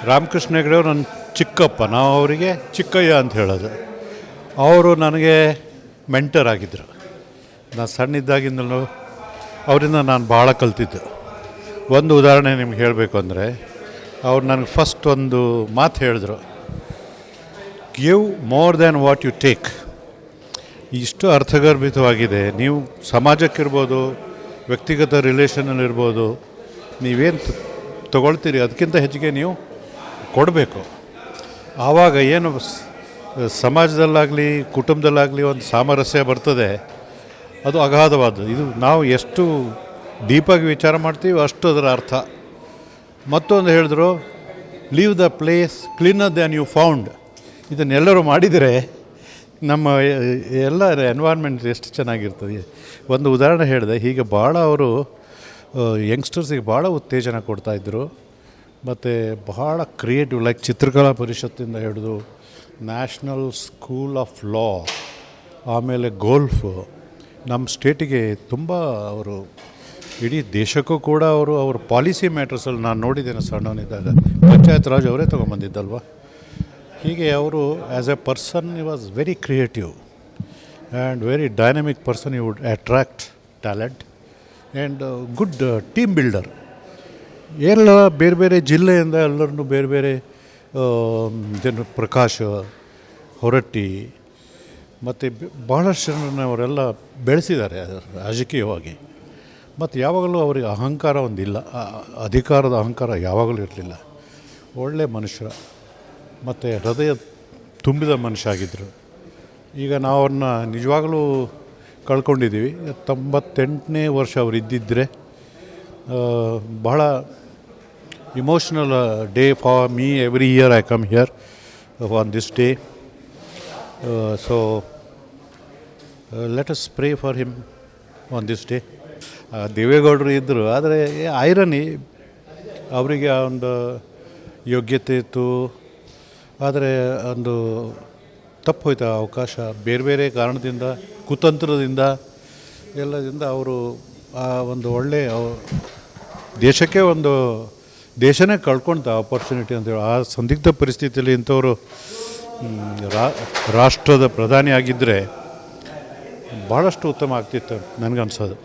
ರಾಮಕೃಷ್ಣ ಹೆಗಡೆ ಅವರು ನನ್ನ ಚಿಕ್ಕಪ್ಪ, ನಾವು ಅವರಿಗೆ ಚಿಕ್ಕಯ್ಯ ಅಂತ ಹೇಳೋದು. ಅವರು ನನಗೆ ಮೆಂಟರ್ ಆಗಿದ್ದರು. ನಾನು ಸಣ್ಣಿದ್ದಾಗಿಂದಲೂ ಅವರಿಂದ ನಾನು ಭಾಳ ಕಲ್ತಿದ್ದು. ಒಂದು ಉದಾಹರಣೆ ನಿಮ್ಗೆ ಹೇಳಬೇಕು ಅಂದರೆ, ಅವ್ರು ನನಗೆ ಫಸ್ಟ್ ಒಂದು ಮಾತು ಹೇಳಿದ್ರು, give more than what you take. ಇಷ್ಟು ಅರ್ಥಗರ್ಭಿತವಾಗಿದೆ. ನೀವು ಸಮಾಜಕ್ಕಿರ್ಬೋದು, ವ್ಯಕ್ತಿಗತ ರಿಲೇಷನಲ್ಲಿರ್ಬೋದು, ನೀವೇನು ತಗೊಳ್ತೀರಿ ಅದಕ್ಕಿಂತ ಹೆಚ್ಚಿಗೆ ನೀವು ಕೊಡಬೇಕು. ಆವಾಗ ಏನು ಸಮಾಜದಲ್ಲಾಗಲಿ ಕುಟುಂಬದಲ್ಲಾಗಲಿ ಒಂದು ಸಾಮರಸ್ಯ ಬರ್ತದೆ, ಅದು ಅಗಾಧವಾದ್ದು. ಇದು ನಾವು ಎಷ್ಟು ಡೀಪಾಗಿ ವಿಚಾರ ಮಾಡ್ತೀವಿ ಅಷ್ಟು ಅದರ ಅರ್ಥ. ಮತ್ತೊಂದು ಹೇಳಿದ್ರು, leave the place cleaner than you found. ಇದನ್ನೆಲ್ಲರೂ ಮಾಡಿದರೆ ನಮ್ಮ ಎಲ್ಲ ಎನ್ವೈರ್ಮೆಂಟ್ ಎಷ್ಟು ಚೆನ್ನಾಗಿರ್ತದೆ. ಒಂದು ಉದಾಹರಣೆ ಹೇಳಿದೆ, ಹೀಗೆ ಭಾಳ ಅವರು ಯಂಗ್ಸ್ಟರ್ಸಿಗೆ ಭಾಳ ಉತ್ತೇಜನ ಕೊಡ್ತಾಯಿದ್ರು. ಮತ್ತು ಬಹಳ ಕ್ರಿಯೇಟಿವ್, ಲೈಕ್ ಚಿತ್ರಕಲಾ ಪರಿಷತ್ತಿಂದ ಹಿಡಿದು ನ್ಯಾಷನಲ್ ಸ್ಕೂಲ್ ಆಫ್ ಲಾ, ಆಮೇಲೆ ಗೋಲ್ಫು. ನಮ್ಮ ಸ್ಟೇಟಿಗೆ ತುಂಬ ಅವರು, ಇಡೀ ದೇಶಕ್ಕೂ ಕೂಡ ಅವ್ರ ಪಾಲಿಸಿ ಮ್ಯಾಟ್ರಸಲ್ಲಿ ನಾನು ನೋಡಿದ್ದೇನೆ ಸಣ್ಣವನಿದ್ದಾಗ. ಪಂಚಾಯತ್ ರಾಜ್ ಅವರೇ ತೊಗೊಂಬಂದಿದ್ದಲ್ವ. ಹೀಗೆ ಅವರು as a person he was very creative and very dynamic person. You would attract talent and good team builder. ಎಲ್ಲ ಬೇರೆ ಬೇರೆ ಜಿಲ್ಲೆಯಿಂದ ಎಲ್ಲರನ್ನೂ ಬೇರೆ ಬೇರೆ ಜನರು, ಪ್ರಕಾಶ್ ಹೊರಟ್ಟಿ ಮತ್ತು ಭಾಳಷ್ಟು ಜನರನ್ನ ಅವರೆಲ್ಲ ಬೆಳೆಸಿದ್ದಾರೆ ರಾಜಕೀಯವಾಗಿ. ಮತ್ತು ಯಾವಾಗಲೂ ಅವರಿಗೆ ಅಹಂಕಾರ ಒಂದಿಲ್ಲ, ಅಧಿಕಾರದ ಅಹಂಕಾರ ಯಾವಾಗಲೂ ಇರಲಿಲ್ಲ. ಒಳ್ಳೆಯ ಮನುಷ್ಯ ಮತ್ತು ಹೃದಯ ತುಂಬಿದ ಮನುಷ್ಯ ಆಗಿದ್ದರು. ಈಗ ನಾವು ಅವ್ರನ್ನ ನಿಜವಾಗಲೂ ಕಳ್ಕೊಂಡಿದ್ದೀವಿ. 98ನೇ ವರ್ಷ ಅವರು ಇದ್ದಿದ್ದರೆ ಬಹಳ emotional day for me. Every year I come here on this day. So let us pray for him on this day. ದೇವೇಗೌಡರು ಇದ್ದರು, ಆದರೆ ಐರನಿ, ಅವರಿಗೆ ಒಂದು ಯೋಗ್ಯತೆ ಇತ್ತು, ಆದರೆ ಒಂದು ತಪ್ಪು ಹೋಯ್ತು ಅವಕಾಶ. ಬೇರೆ ಬೇರೆ ಕಾರಣದಿಂದ, ಕುತಂತ್ರದಿಂದ, ಎಲ್ಲದಿಂದ ಅವರು ಆ ಒಂದು ಒಳ್ಳೆಯ ದೇಶಕ್ಕೆ ಒಂದು ದೇಶನೇ ಕಳ್ಕೊಳ್ತ ಆಪರ್ಚುನಿಟಿ ಅಂತೇಳಿ. ಆ ಸಂದಿಗ್ಧ ಪರಿಸ್ಥಿತಿಯಲ್ಲಿ ಇಂಥವರು ರಾಷ್ಟ್ರದ ಪ್ರಧಾನಿ ಆಗಿದ್ದರೆ ಭಾಳಷ್ಟು ಉತ್ತಮ ಆಗ್ತಿತ್ತು ನನಗನ್ಸೋದು.